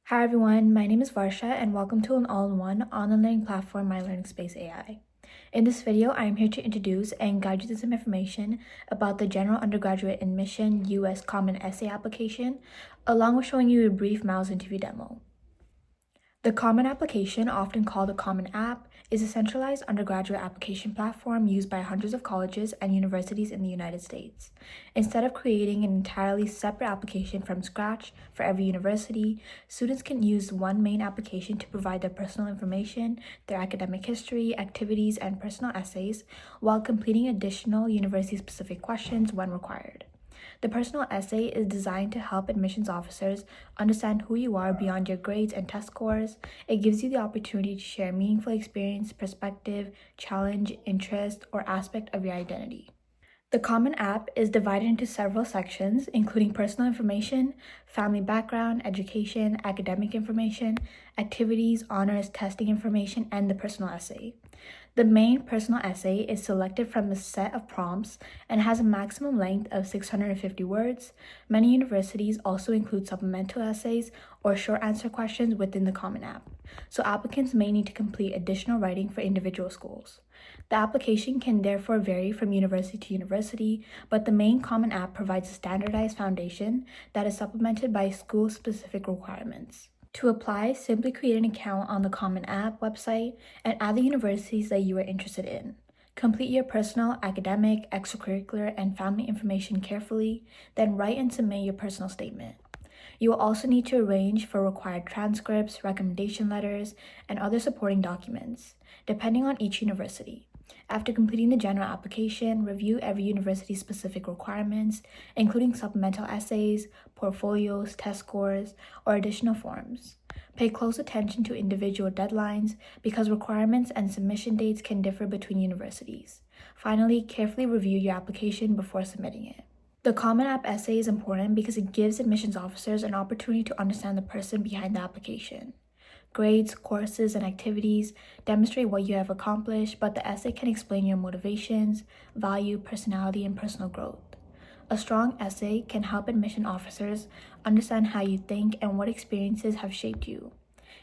Hi everyone, my name is Varsha and welcome to an all-in-one online learning platform, My Learning Space AI. In this video, I am here to introduce and guide you through some information about the General Undergraduate Admission US Common Essay application, along with showing you a brief MYLS Interview demo. The Common Application, often called the Common App, is a centralized undergraduate application platform used by hundreds of colleges and universities in the United States. Instead of creating an entirely separate application from scratch for every university, students can use one main application to provide their personal information, their academic history, activities, and personal essays, while completing additional university-specific questions when required. The personal essay is designed to help admissions officers understand who you are beyond your grades and test scores. It gives you the opportunity to share meaningful experience, perspective, challenge, interest, or aspect of your identity. The Common App is divided into several sections, including personal information, family background, education, academic information, activities, honors, testing information, and the personal essay. The main personal essay is selected from a set of prompts and has a maximum length of 650 words. Many universities also include supplemental essays or short answer questions within the Common App, so applicants may need to complete additional writing for individual schools. The application can therefore vary from university to university, but the main Common App provides a standardized foundation that is supplemented by school-specific requirements. To apply, simply create an account on the Common App website and add the universities that you are interested in. Complete your personal, academic, extracurricular, and family information carefully, then write and submit your personal statement. You will also need to arrange for required transcripts, recommendation letters, and other supporting documents, depending on each university. After completing the general application, review every university's specific requirements, including supplemental essays, portfolios, test scores, or additional forms. Pay close attention to individual deadlines because requirements and submission dates can differ between universities. Finally, carefully review your application before submitting it. The Common App essay is important because it gives admissions officers an opportunity to understand the person behind the application. Grades, courses, and activities demonstrate what you have accomplished, but the essay can explain your motivations, value, personality, and personal growth. A strong essay can help admission officers understand how you think and what experiences have shaped you.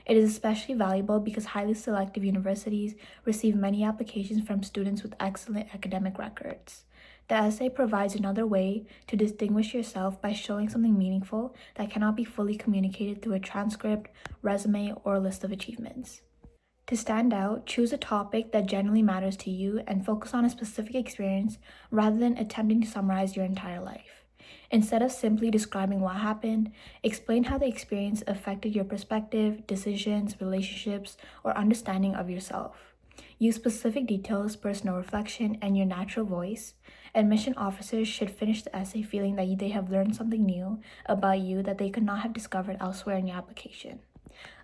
It is especially valuable because highly selective universities receive many applications from students with excellent academic records. The essay provides another way to distinguish yourself by showing something meaningful that cannot be fully communicated through a transcript, resume, or a list of achievements. To stand out, choose a topic that generally matters to you and focus on a specific experience rather than attempting to summarize your entire life. Instead of simply describing what happened, explain how the experience affected your perspective, decisions, relationships, or understanding of yourself. Use specific details, personal reflection, and your natural voice. Admission officers should finish the essay feeling that they have learned something new about you that they could not have discovered elsewhere in your application.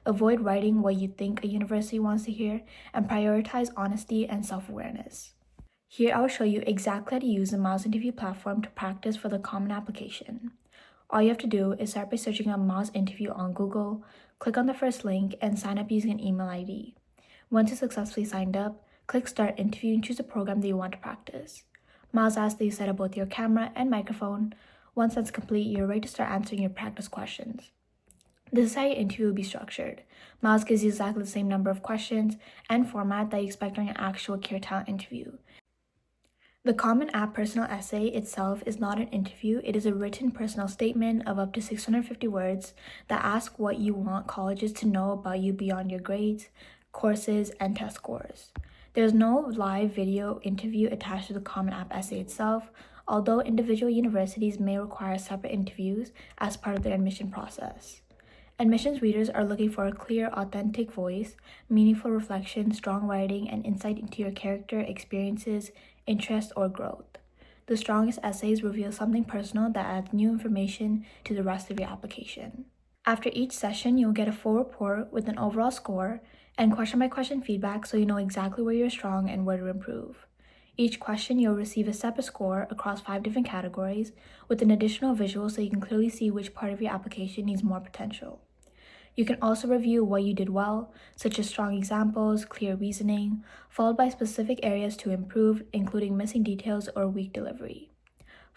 Avoid writing what you think a university wants to hear and prioritize honesty and self-awareness. Here I will show you exactly how to use the MYLS Interview platform to practice for the Common Application. All you have to do is start by searching up MYLS Interview on Google, click on the first link, and sign up using an email ID. Once you're successfully signed up, click Start Interview and choose a program that you want to practice. MYLS asks that you set up both your camera and microphone. Once that's complete, you're ready to start answering your practice questions. This is how your interview will be structured. MYLS gives you exactly the same number of questions and format that you expect on your actual Career Talent interview. The Common App personal essay itself is not an interview. It is a written personal statement of up to 650 words that asks what you want colleges to know about you beyond your grades, courses, and test scores. There's no live video interview attached to the Common App essay itself, although individual universities may require separate interviews as part of their admission process. Admissions readers are looking for a clear, authentic voice, meaningful reflection, strong writing, and insight into your character, experiences, interests, or growth. The strongest essays reveal something personal that adds new information to the rest of your application. After each session, you'll get a full report with an overall score and question-by-question feedback so you know exactly where you're strong and where to improve. Each question, you'll receive a separate score across 5 different categories with an additional visual so you can clearly see which part of your application needs more potential. You can also review what you did well, such as strong examples, clear reasoning, followed by specific areas to improve, including missing details or weak delivery.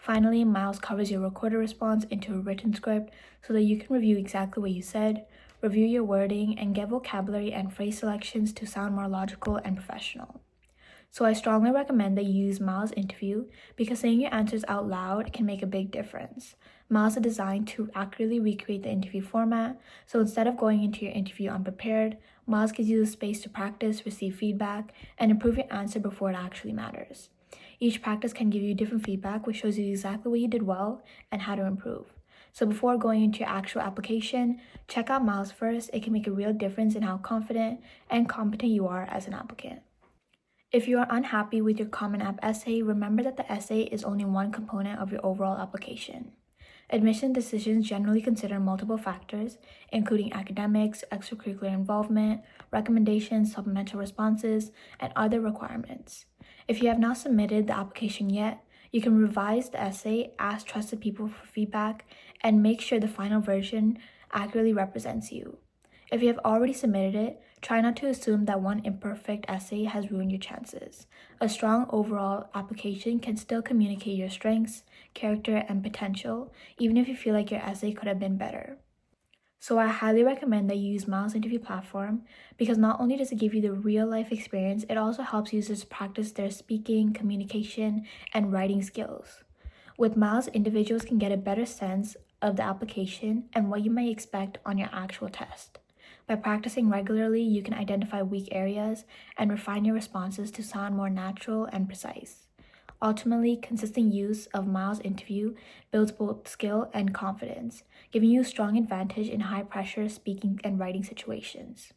Finally, MYLS covers your recorded response into a written script so that you can review exactly what you said, review your wording, and get vocabulary and phrase selections to sound more logical and professional. So I strongly recommend that you use MYLS Interview because saying your answers out loud can make a big difference. MYLS are designed to accurately recreate the interview format, so instead of going into your interview unprepared, MYLS gives you the space to practice, receive feedback, and improve your answer before it actually matters. Each practice can give you different feedback, which shows you exactly what you did well and how to improve. So before going into your actual application, check out MYLS first. It can make a real difference in how confident and competent you are as an applicant. If you are unhappy with your Common App essay, remember that the essay is only one component of your overall application. Admission decisions generally consider multiple factors, including academics, extracurricular involvement, recommendations, supplemental responses, and other requirements. If you have not submitted the application yet, you can revise the essay, ask trusted people for feedback, and make sure the final version accurately represents you. If you have already submitted it, try not to assume that one imperfect essay has ruined your chances. A strong overall application can still communicate your strengths, character, and potential, even if you feel like your essay could have been better. So I highly recommend that you use MYLS Interview platform because not only does it give you the real-life experience, it also helps users practice their speaking, communication, and writing skills. With MYLS, individuals can get a better sense of the application and what you may expect on your actual test. By practicing regularly, you can identify weak areas and refine your responses to sound more natural and precise. Ultimately, consistent use of MYLS Interview builds both skill and confidence, giving you a strong advantage in high-pressure speaking and writing situations.